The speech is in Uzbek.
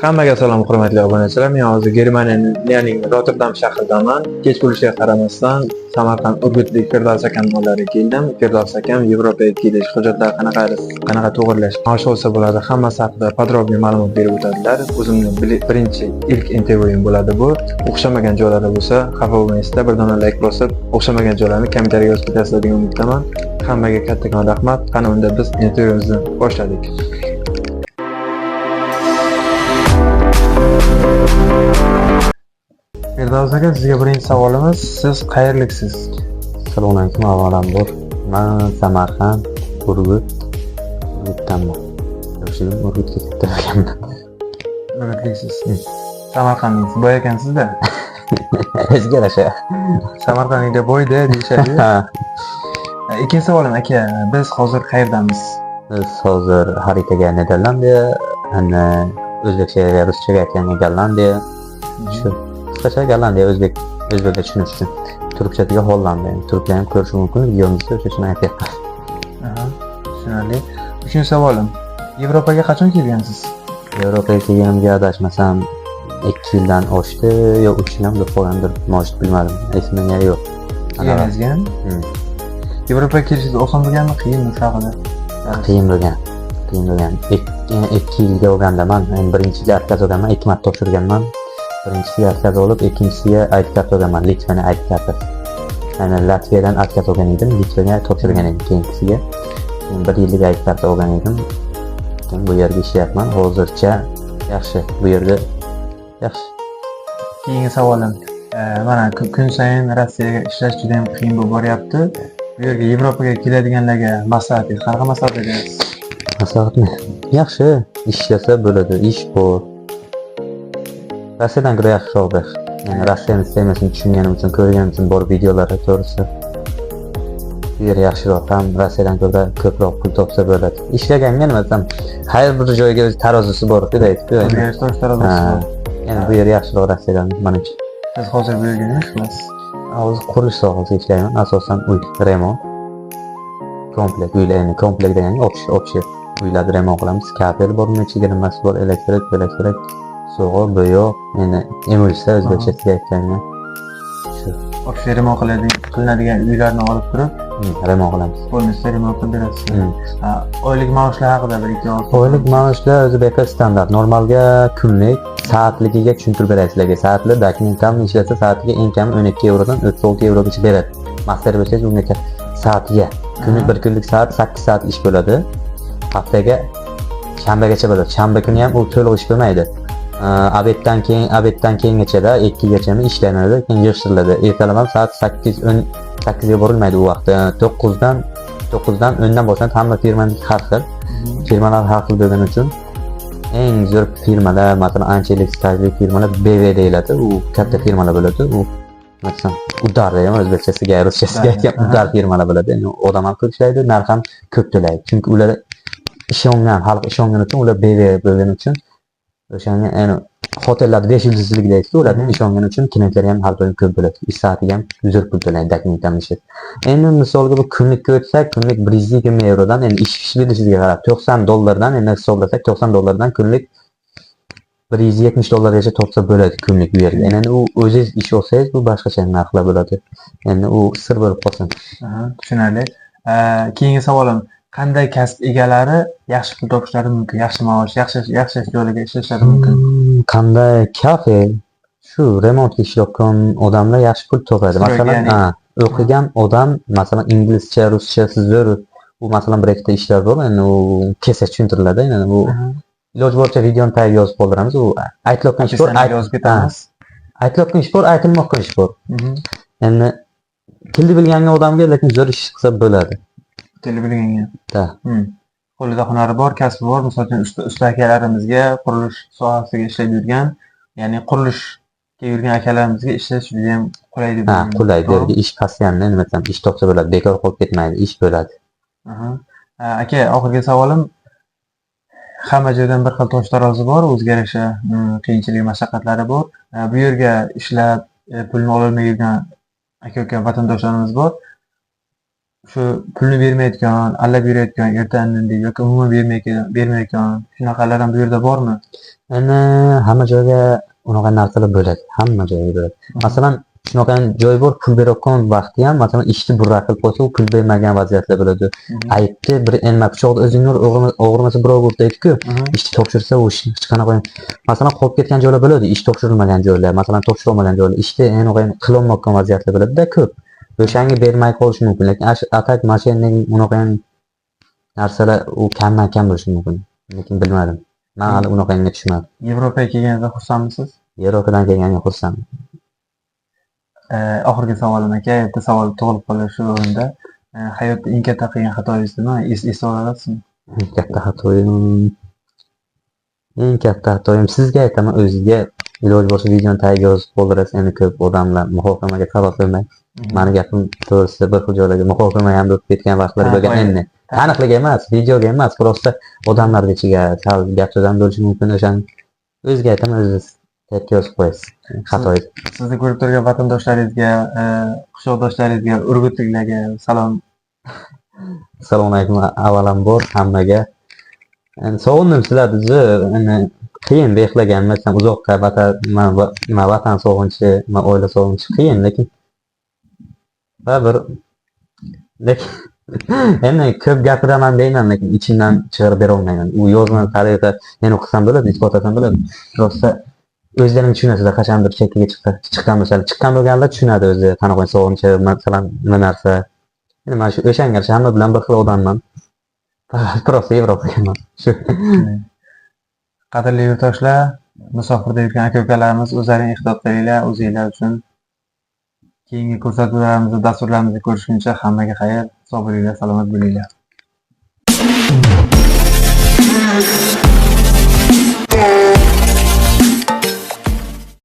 Hammaga salom hurmatli obunachilar. Men hozir Germaniyaning Rotterdam shahridaman. Kech bo'lishiga qaramasdan Samarqand Urgutlik Firdaus akam ollariga keldim. Firdaus akam Yevropaga kelish hujjatlar qanaqa to'g'irlash maosh olsa bo'ladi, hammasi haqida podrobniy ma'lumot berib o'tadilar. O'zimning ilk intervyuim bo'ladi bu. O'xshamagan joylari bo'lsa, xafa bo'lmaysizlar. Bir dona like bosib, o'xshamagan joylarni kommentariyga yozib ketasizlar degan umiddaman. Hammaga kattakon rahmat. Qani unda biz intervyuimizni boshladik. Firdaus aka, sizga birinchi savolimiz, siz qayerliksiz? Assalomu alaykum avvalambor. Men Samarqand, Urgutdanman. Yoshligim Urgutga ketib ekanman. Urgutliksiz. Samarqandlik boy ekansizda. Hech yarasha. Samarqandlikda boyda deyishadi. Ikkinchi savolim aka, biz hozir qayerdamiz? Biz hozir xaritaga Niderlandiya, o'zbekchaga, ruschaga aytganda Gollandiya. Shu qisqacha Gollandiya o'zbekcha tushunish uchun. Turkchasiga Hollandiya. Turklar ham ko'rishi mumkin. Videomizda o'sha shuni aytyapman. Tushunarli. Uchinchi savolim, Yevropaga qachon kelgansiz? Yevropaga kelganimga adashmasam 2 yildan oshdi yo 3 yildan bo'lib qolgandir, mojit bilmadim. Esimda yo'q. Kelganingizgan? Yevropaga kelishingiz oson bo'lganmi, qiyinmi shu haqida? Qiyin bo'lgan. 2 yilga olgandaman. Men birinchi yil arkaz olganman, 2 marta topshirganman. Birinchisiga arkaz olib, ikkinchisiga aytkart olganman, Litvaning aytkarti. Ya'ni Latviyadan arkaz olgan edim, Litvaga topshirgan edim keyingisiga. Men 1 yillik aytkart olgan edim. Keyin bu yerga ishlayapman. Hozircha yaxshi, bu yerda yaxshi. Keyingi savolim, mana kun sayin Rossiyaga ishlash juda ham qiyin bo'lib boryapti. Bu yerga Yevropaga keladiganlarga maslahatingiz, qanaqa maslahat berasiz? Maslahatmi? Yaxshi, ishlasa bo'ladi, ish bor. Rossiyadan ko'ra yaxshiroq. Yani Rossiyani sevmasini tushunganim uchun, ko'rganim uchun bor videolarga to'g'risi. Bu yer yaxshiroq, ham Rossiyadan ko'ra ko'proq pul topsa bo'ladi. Ishlaganga nima desam, har bir joyga o'z tarozisi bor-ku deydi. Yani bu yer yaxshiroq Rossiyadan menimcha. Siz hozir bu yerga nima qilasiz? Hozir qurilish sohasida ishlayman. Asosan uy, remont, kompleks degani общий uylarni remont qilamiz. Kabel bor, chegirmasi bor, elektrik, so'g'ir, bo'yoq, yani emulsiya o'zbekchasiga aytganda shu. Общий remont qilinadigan uylarni olib turib, remont qilamiz. Bo'lmasa remont qilib berasiz. Oylik maoshlar haqida bir ikki oylik maoshlar o'zbekcha standart. Normalga kunlik, soatligiga tushuntirib beraylik sizlarga. Soatli dokumentalni ishlasa soatiga eng kami 12 yevrodan 36 yevrogacha beradi. Master bo'lsangiz unga soatiga. Kunlik bir kunlik soat 8 soat ish bo'ladi. Haftaga shanbagacha bo'ladi. Shanba kuni ham u to'liq ish bo'lmaydi. Abeddan keyingachada 2 gachami ishlanadi, keyin yig'ishtiriladi. Ertalab soat 8 ga borilmaydi u vaqtda. 9dan 10dan boshlanib hamma firmaning har xil. Firmalar har xil bo'lgani uchun eng zo'r firmalar, masalan, anchalik stajli firmalar BV deyiladi. U katta firmalar bo'ladi. U masalan, udar deyman o'zbekchasiga, ruschasiga aytgan udar firmalar bo'ladi. Ya'ni odam ham ko'p ishlaydi, narx ham ko'p to'laydi. Chunki ular ishongan, xalq ishongan uchun, ular BV bo'lgani uchun o'shanga, ya'ni hotellarda 5 yulduzlik deydi, ularning ishongani uchun klientlar ham har doim ko'p bo'ladi. Ish soatiga ham zo'r pul to'laydi dokumentalni ishi. Endi misolga bu kunlikka o'tsak, kunlik 120 yevrodan, endi ish bilishingizga qarab $90 endi hisoblasak, $90 kunlik 170 dollargacha topsa bo'ladi kunlik bu yerda. Endi u o'zingiz ish olsangiz, bu boshqacha narxlar bo'ladi. Endi u sir bo'lib qolsin. Tushunarli. Keyingi savolim, qanday kasb egalari yaxshi pul topishlari mumkin, yaxshi maosh, yaxshi joylarga ishlashlari mumkin? Qanday kafe? Shu remontga ishlayotgan odamlar yaxshi pul topadi. Masalan, o'qigan odam, masalan, inglizcha, ruscha zo'r, u masalan bir ikkita ishlar bor, endi u kesa tushuntiriladi. Endi bu iloj boricha videoni tagiga yozib qoldiramiz. U aytilgan ish bor, yozib ketamiz. Aytilgan ish bor, aytilmoqdan ish bor. Endi tilni bilgan odamga lekin zo'r ish qilsa bo'ladi. Tilni bilganga. Da. Qo'lida hunari bor, kasbi bor. Masalan, usta akalarimizga qurilish sohasida ishlayib yurgan, ya'ni qurilishga yurgan akalarimizga ishlash juda ham qulay deb o'ylayman. Qulay, yerga ish pasyanni, nima desam, ish topsa bo'ladi, bekor qolib ketmaydi, ish bo'ladi. Aka, oxirgi savolim, hamma joydan bir xil tosh tarozi bor, o'ziga yarasha qiyinchilik, mashaqqatlari bor. Bu yerga ishlab pulni ololmay yurgan aka-uka vatandoshlarimiz bor. shu pulni bermayotgan, allab yurayotgan, erta-indin yoki umuman bermayotgan shunaqalar ham bu yerda bormi? Endi hamma joyga unaqa narsalar bo'ladi. Hamma joyga bo'ladi. Masalan, shunaqa joy bor, pul berayotgan vaqti ham, masalan, ishni burra qilib qo'ysa, u pul bermagan vaziyatlar bo'ladi. Aytdi, bir enma pichoqni o'zingni o'g'irmasa birov urdi-ku, ishni topshirsa u hech qanaqa. Masalan, qolib ketgan joylar bo'ladi, ish topshirilmagan joylar, masalan, topshirilmagan joylar, ishni aniq qilolmayotgan vaziyatlar bo'ladi-da ko'p. O'shanga bermay qolishi mumkin, lekin atak mashinaning unaqa narsalar u kamdan kam bo'lishi mumkin. Lekin bilmadim. Men hali unaqangiga tushmadim. Yevropaga kelganingizda xursandmisiz? Yevropadan kelganga xursandman. Oxirgi savolim aka, bitta savol tug'ilib qoldi shu o'rinda. Hayotda eng katta qilgan xatoyingiz nima? Esga olasizmi? Eng katta xatoyim sizga aytaman, o'zingizga iloji bo'lsa videoni tagiga yozib qoldirasiz. Endi ko'p odamlar muhokamaga sabab bo'lmay. Mani gapim to'g'risida bir xil joylarga muhokama ham bo'lib ketgan vaqtlar bo'lgan endi. Taniqlik emas, videoga emas, prosta odamlarga ichiga sal gap so'zam bo'lishi mumkin. O'shani o'zga aytaman, o'zingiz tagiga yozib qo'yasiz. Xatoy. Sizni ko'rib turgan vatandoshlaringizga, qishloqdoshlaringizga, urgutliklarga salom. Assalomu alaykum avvalambor hammaga. Endi sog'indim sizlarni. Endi qiyin bexlaganman, uzoqqa vatan sog'inchi, oila sog'inchi qiyin, lekin endi ko'p gapiraman deyman, lekin ichimdan chiqarib bera olmayman. U yozma tariqa men o'qisam bo'ladi, isbotlasam bo'ladi. Rosta o'zlaring tushunasizlar, qachondir chekkaga chiqqan bo'lsalar, chiqqan bo'lganlar tushunadi o'zi qanaqa sog'inchi, masalan, nima narsa. Endi men shu o'shanga hamma bilan bir xil odamman. Prosta Yevropaga shu. Qadrli yurtdoshlar, musofirda yurgan aka-ukalarimiz, o'zlaring ehtiyot qilinglar, o'zinglar uchun. Keyingi ko'rsatuvlarimizni, dasturlarimizni ko'rishguncha hammaga xayr, sog' bo'linglar, salomat bo'linglar.